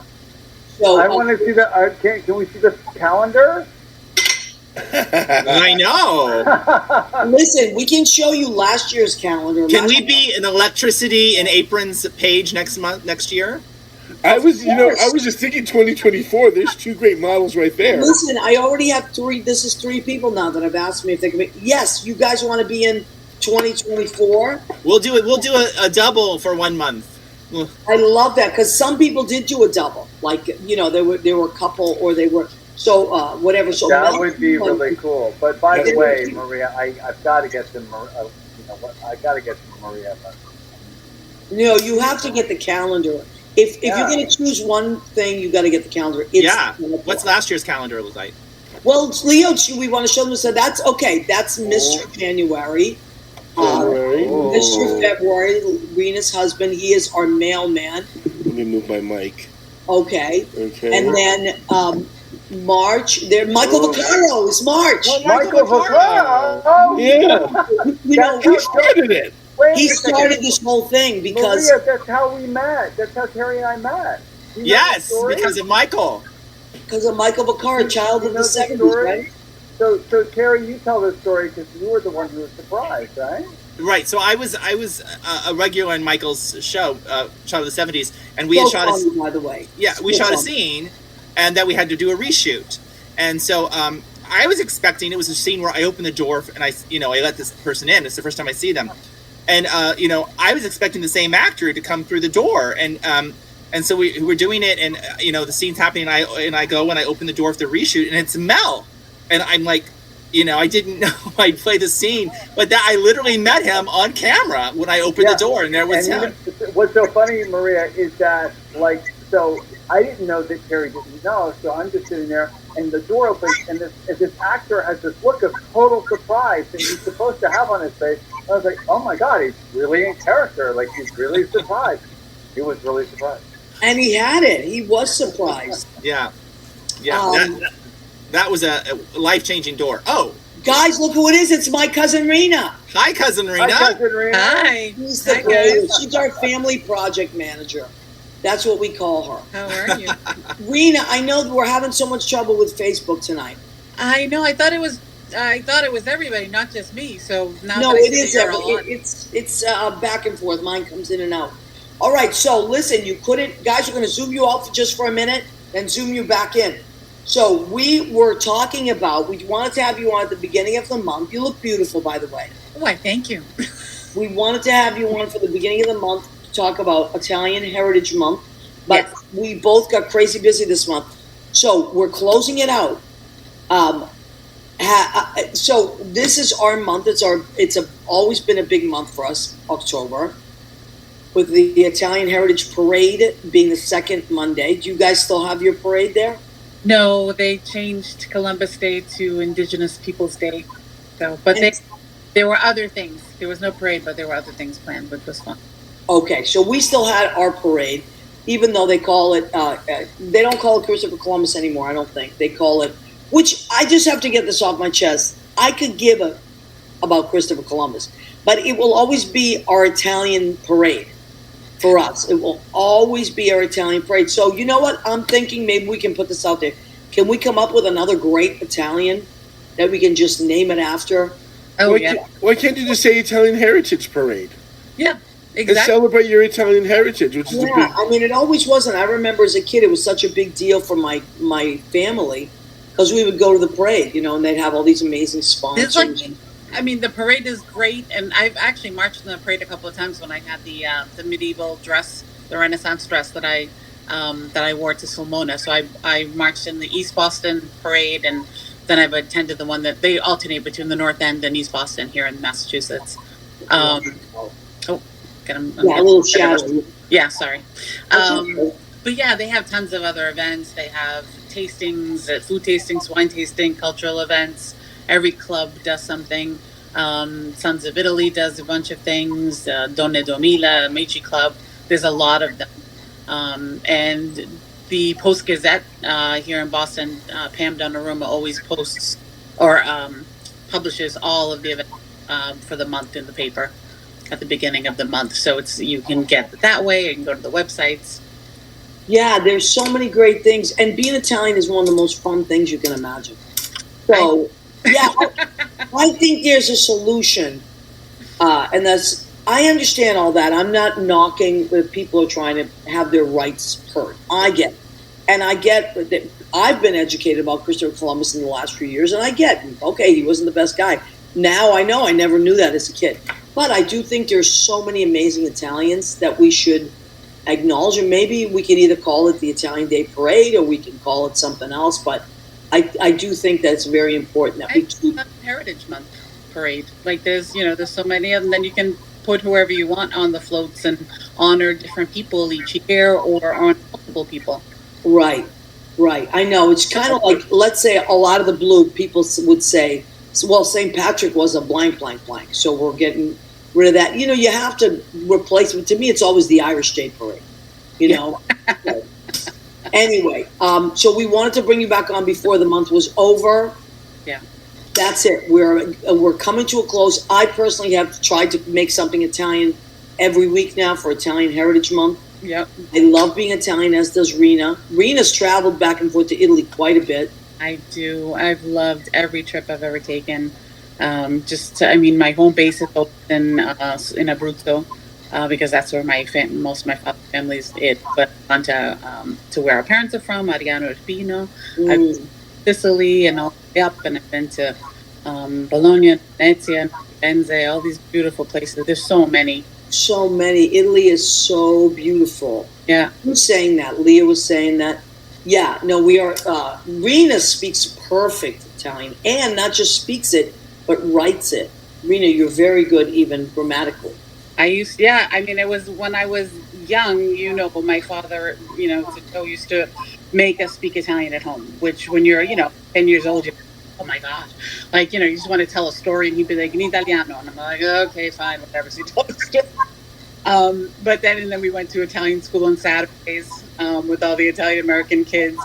So I want to see the. Can we see the calendar? I know. listen, we can show you last year's calendar. Can we be an electricity and aprons page next year? I was just thinking 2024. There's two great models right there. Listen, I already have three. This is three people now that have asked me if they can be. Yes, you guys want to be in 2024? We'll do it. We'll do a double for 1 month. I love that, because some people did do a double. Like, there were a couple, or they were whatever. So That would be really cool. But by the way, Maria, I've got to get to I got to get to Maria. You have to get the calendar. If you're going to choose one thing, you got to get the calendar. What's last year's calendar look like? Well, it's Leo, we want to show them. So that's okay. That's Mr. January. Mr. February, Rena's husband. He is our mailman. Let me move my mic. Okay. Okay. And then March. There, Michael Vaccaro is March. Michael Vaccaro. Yeah. He started it. He started this whole thing because Maria, that's how we met. That's how Terry and I met. Yes, because of Michael. Because of Michael Vaccaro, child of the 70s, right? So Terry, you tell this story because you were the one who was surprised, right? Right. So I was a regular on Michael's show, Child of the 70s, and we had shot by the way. Yeah, we shot a scene, and then we had to do a reshoot. And so I was expecting, it was a scene where I opened the door and I let this person in. It's the first time I see them. And, I was expecting the same actor to come through the door. And so we were doing it, and, the scene's happening, and I go and I open the door for the reshoot, and it's Mel. And I'm like, I didn't know I'd play the scene, but that I literally met him on camera when I opened the door, and there was him. What's so funny, Maria, is that, so I didn't know that Terry didn't know, so I'm just sitting there, and the door opens, and this actor has this look of total surprise that he's supposed to have on his face. I was like, oh my God, he's really in character. Like, he's really surprised. He was really surprised. And he had it. He was surprised. Yeah. That was a life-changing door. Oh. Guys, look who it is. It's my cousin Rena. Hi, cousin Rena. Hi, cousin Rena. Hi. Hi, guys. She's our family project manager. That's what we call her. How are you? Rena, I know that we're having so much trouble with Facebook tonight. I know. I thought it was everybody, not just me. So now No, that it is everybody. It's back and forth. Mine comes in and out. All right. So listen, guys, we're going to zoom you out just for a minute, then zoom you back in. So we were talking about, we wanted to have you on at the beginning of the month. You look beautiful, by the way. Oh, I thank you. We wanted to have you on for the beginning of the month to talk about Italian Heritage Month, but Yes. we both got crazy busy this month. So we're closing it out. So this is our month. It's always been a big month for us, October, with the Italian Heritage Parade being the second Monday. Do you guys still have your parade there? No, they changed Columbus Day to Indigenous Peoples Day. So, but there were other things. There was no parade, but there were other things planned, which was fun. Okay, so we still had our parade, even though they call it, they don't call it Christopher Columbus anymore, I don't think. They call it, which I just have to get this off my chest. I could give a about Christopher Columbus. But it will always be our Italian parade for us. It will always be our Italian parade. So you know what? I'm thinking maybe we can put this out there. Can we come up with another great Italian that we can just name it after? Oh, Why can't you just say Italian Heritage Parade? Yeah, And exactly. celebrate your Italian heritage, which is a big... Yeah, I mean, it always wasn't. I remember as a kid, it was such a big deal for my family because we would go to the parade, you know, and they'd have all these amazing sponsors. It's like, I mean, the parade is great, and I've actually marched in the parade a couple of times when I had the medieval dress, the Renaissance dress that I wore to Sulmona. So I marched in the East Boston parade, and then I've attended the one that they alternate between the North End and East Boston here in Massachusetts. A little shadow. Yeah, sorry. But yeah, they have tons of other events. They have tastings, food tastings, wine tasting, cultural events. Every club does something. Sons of Italy does a bunch of things. Donne 2000, Meiji Club. There's a lot of them. And the Post Gazette here in Boston, Pam Donnarumma always posts or publishes all of the events for the month in the paper at the beginning of the month. So you can get it that way. You can go to the websites. Yeah, there's so many great things. And being Italian is one of the most fun things you can imagine. So, yeah, I think there's a solution. And I understand all that. I'm not knocking that people are trying to have their rights heard. I get it. And I get that I've been educated about Christopher Columbus in the last few years, and I get, okay, he wasn't the best guy. Now I know I never knew that as a kid. But I do think there's so many amazing Italians that we should acknowledge, and maybe we can either call it the Italian Day Parade or we can call it something else. But I do think that's very important that we keep Heritage Month parade. Like there's so many of them. Then you can put whoever you want on the floats and honor different people each year or honor multiple people. Right. I know. It's kind of like, let's say a lot of the blue people would say, well, St. Patrick was a blank, blank, blank. So we're getting rid of that. You know, you have to replace it. To me, it's always the Irish Day Parade, you know. Anyway, so we wanted to bring you back on before the month was over. Yeah. That's it. We're coming to a close. I personally have tried to make something Italian every week now for Italian Heritage Month. Yep. I love being Italian, as does Rena. Rena's traveled back and forth to Italy quite a bit. I do. I've loved every trip I've ever taken. My home base is in Abruzzo because that's where most of my family's is. But on to where our parents are from, Ariano Irpino. I've been to Sicily and all the way up, and I've been to Bologna, Venezia, Firenze, all these beautiful places. There's so many. So many. Italy is so beautiful. Yeah. Who's saying that? Leah was saying that. Yeah, no, we are. Rena speaks perfect Italian, and not just speaks it, but writes it. Rena, you're very good, even grammatically. It was when I was young, my father, used to make us speak Italian at home, which when you're, 10 years old, you're, oh my gosh. Like, you just want to tell a story, and he'd be like, in Italiano. And I'm like, okay, fine, whatever. So he told the story. But then we went to Italian school on Saturdays with all the Italian American kids.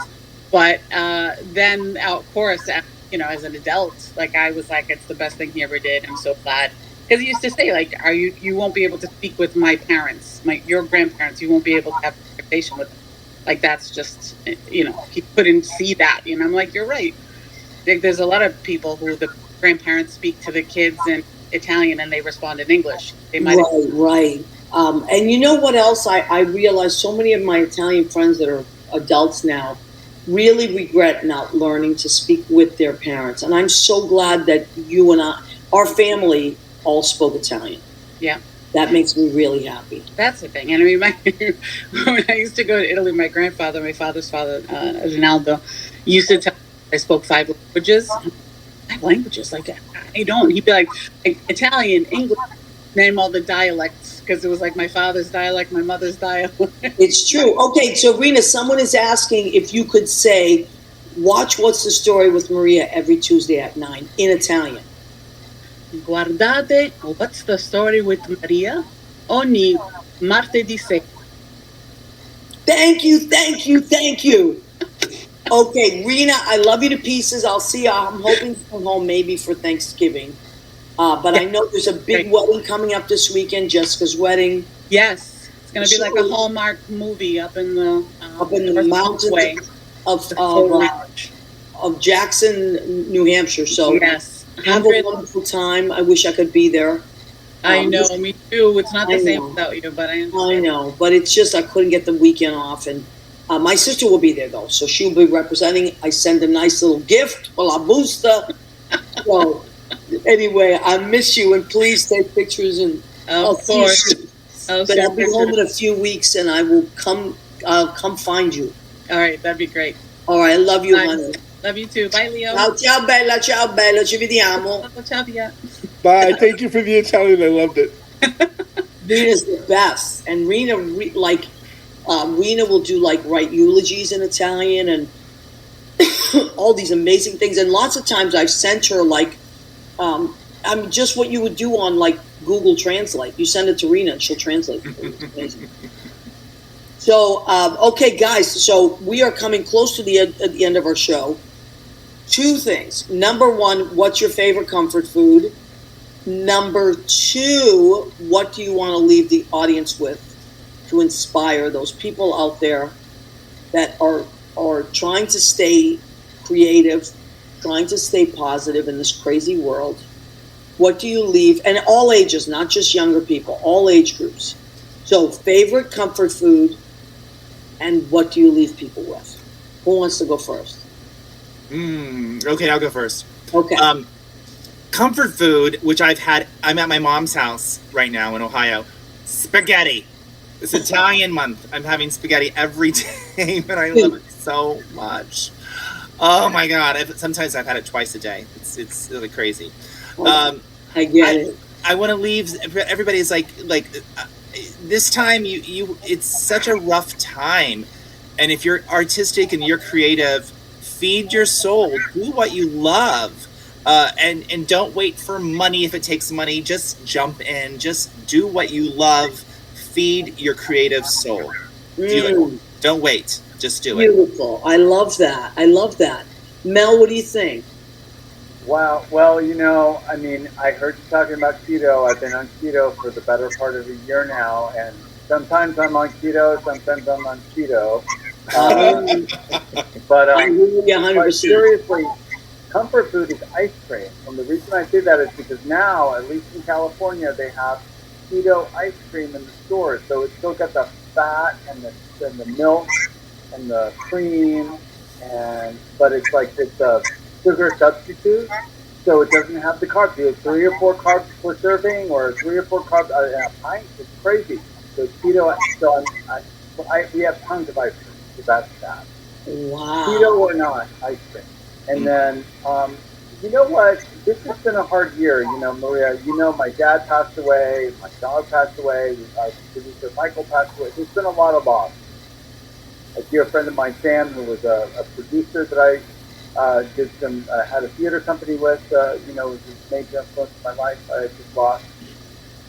But then, of course, as an adult, like I was like, it's the best thing he ever did. I'm so glad. Because he used to say, like, you won't be able to speak with my parents, your grandparents. You won't be able to have a conversation with them. Like, that's just, he couldn't see that. I'm like, you're right. There's a lot of people who the grandparents speak to the kids in Italian and they respond in English. They might Right. And you know what else? I realized so many of my Italian friends that are adults now really regret not learning to speak with their parents. And I'm so glad that you and our family all spoke Italian. Yeah. That makes me really happy. That's the thing. And I mean, when I used to go to Italy, my father's father, Rinaldo, used to tell me I spoke 5 languages. 5 languages? Like, I don't. He'd be like Italian, English, name all the dialects, because it was like my father's dialect, my mother's dialect. It's true. Okay, so Rena, someone is asking if you could say, watch What's the Story with Maria every Tuesday at 9 in Italian. Guardate What's the Story with Maria ogni martedì sera. Thank you. Okay, Rena, I love you to pieces. I'll see you. I'm hoping to come home maybe for Thanksgiving. But I know there's a big wedding coming up this weekend, Jessica's wedding. Yes, it's going to be like a Hallmark movie up in the mountains of Jackson, New Hampshire. So yes, have a wonderful time. I wish I could be there. I know, me too. It's not the same without you, but I understand. I know, but it's just I couldn't get the weekend off, and my sister will be there though, so she'll be representing. I send a nice little gift for La Busta. So anyway, I miss you, and please take pictures and of course. But I'll be home in a few weeks, and I will come. I'll come find you. All right, that'd be great. All right, I love you, honey. Love you too. Bye, Leo. Ciao bella, ci vediamo. Ciao, Via. Bye. Thank you for the Italian. I loved it. Rena's the best, and Rena will do write eulogies in Italian and all these amazing things. And lots of times I've sent her just what you would do on Google Translate. You send it to Rena and she'll translate it. It's amazing. So okay, guys. So we are coming close to the end of our show. 2 things. Number 1, what's your favorite comfort food? Number 2, what do you want to leave the audience with to inspire those people out there that are trying to stay creative, trying to stay positive in this crazy world? What do you leave? And all ages, not just younger people, all age groups. So favorite comfort food, and what do you leave people with? Who wants to go first? Okay, I'll go first. Okay. Comfort food, which I'm at my mom's house right now in Ohio. Spaghetti. It's Italian month. I'm having spaghetti every day, and I love it so much. Oh my God! Sometimes I've had it twice a day. It's really crazy. I get it. I want to leave. Everybody's like this time. You. It's such a rough time, and if you're artistic and you're creative, feed your soul. Do what you love. And don't wait for money if it takes money. Just jump in. Just do what you love. Feed your creative soul. Do it. Don't wait. Just do it. Beautiful. I love that. Mel, what do you think? Wow. Well, I heard you talking about keto. I've been on keto for the better part of a year now, and sometimes I'm on keto, sometimes I'm on keto. But 100%. Seriously, comfort food is ice cream. And the reason I say that is because now, at least in California, they have keto ice cream in the stores. So it's still got the fat and the milk and the cream, but it's a sugar substitute. So it doesn't have the carbs. You have 3 or 4 carbs per serving, or 3 or 4 carbs in a pint. It's crazy. So keto. So we have tons of ice cream. So that's that. Wow. Keto or not, ice cream. And then, you know what? This has been a hard year. Maria, my dad passed away, my dog passed away, producer Michael passed away. There's been a lot of loss. A dear friend of mine, Sam, who was a producer that I had a theater company with, was a major influence in my life. I just lost.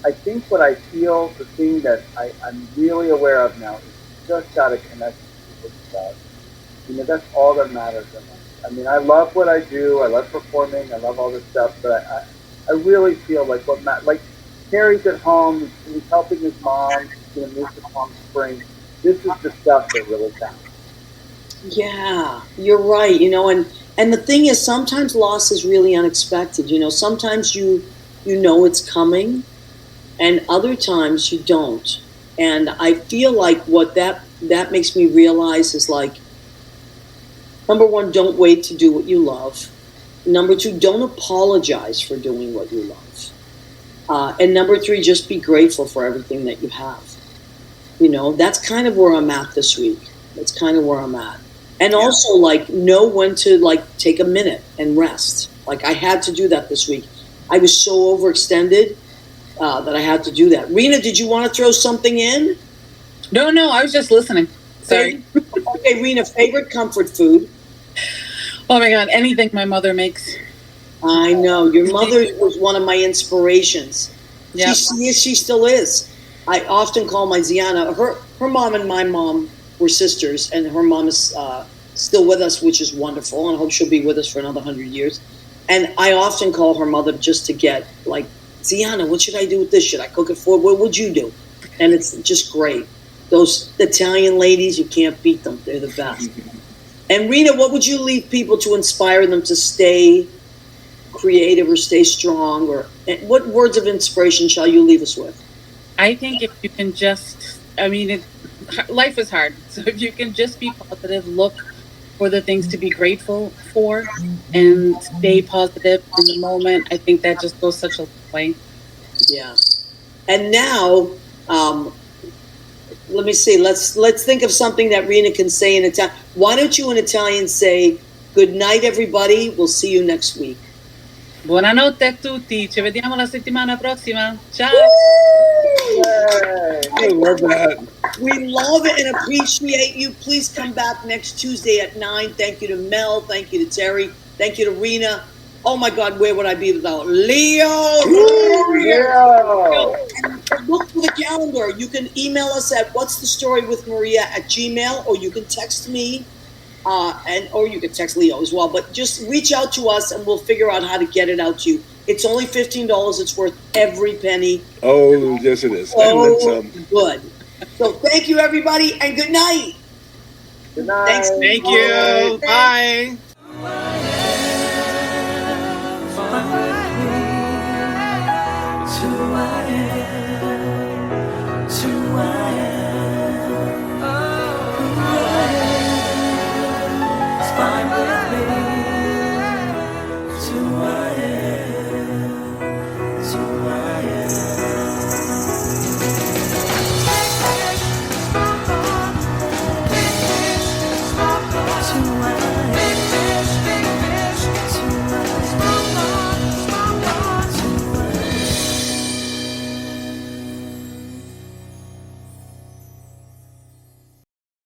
I think what I feel, the thing that I'm really aware of now, is just got to connect with people. That's all that matters in life. I love what I do. I love performing. I love all this stuff. But I really feel like Harry's at home. He's helping his mom. He's going to move to Palm Springs. This is the stuff that really counts. Yeah, you're right. And the thing is, sometimes loss is really unexpected. Sometimes you it's coming, and other times you don't. And I feel like what that makes me realize is number 1, don't wait to do what you love. Number 2, don't apologize for doing what you love. And number 3, just be grateful for everything that you have. That's kind of where I'm at this week. That's kind of where I'm at. And also, know when to, take a minute and rest. I had to do that this week. I was so overextended that I had to do that. Rena, did you want to throw something in? No, I was just listening. Sorry. Okay, Rena, favorite comfort food? Oh my God, anything my mother makes. I know. Your mother was one of my inspirations. Yep. She still is. I often call my Ziana, her mom and my mom were sisters, and her mom is still with us, which is wonderful, and I hope she'll be with us for another 100 years. And I often call her mother just to get like, Ziana, what should I do with this? Should I cook it for? What would you do? And it's just great. Those Italian ladies, you can't beat them. They're the best. And Rena, what would you leave people to inspire them to stay creative or stay strong? Or what words of inspiration shall you leave us with? I think if you can just, I mean, life is hard. So if you can just be positive, look for the things to be grateful for, and stay positive in the moment, I think that just goes such a long way. Yeah. And now, let me see. Let's think of something that Rena can say in Italian. Why don't you in Italian say, good night, everybody. We'll see you next week. Buonanotte a tutti. Ci vediamo la settimana prossima. Ciao. I love that. We love it and appreciate you. Please come back next Tuesday at 9. Thank you to Mel. Thank you to Terry. Thank you to Rena. Oh my God, where would I be without Leo? And look for the calendar. You can email us at what'sthestorywithmaria@gmail.com, or you can text me, or you can text Leo as well. But just reach out to us and we'll figure out how to get it out to you. It's only $15. It's worth every penny. Oh, yes, it is. Oh, good. So thank you, everybody, and good night. Good night. Thanks. Thank you. Bye. It's who I am.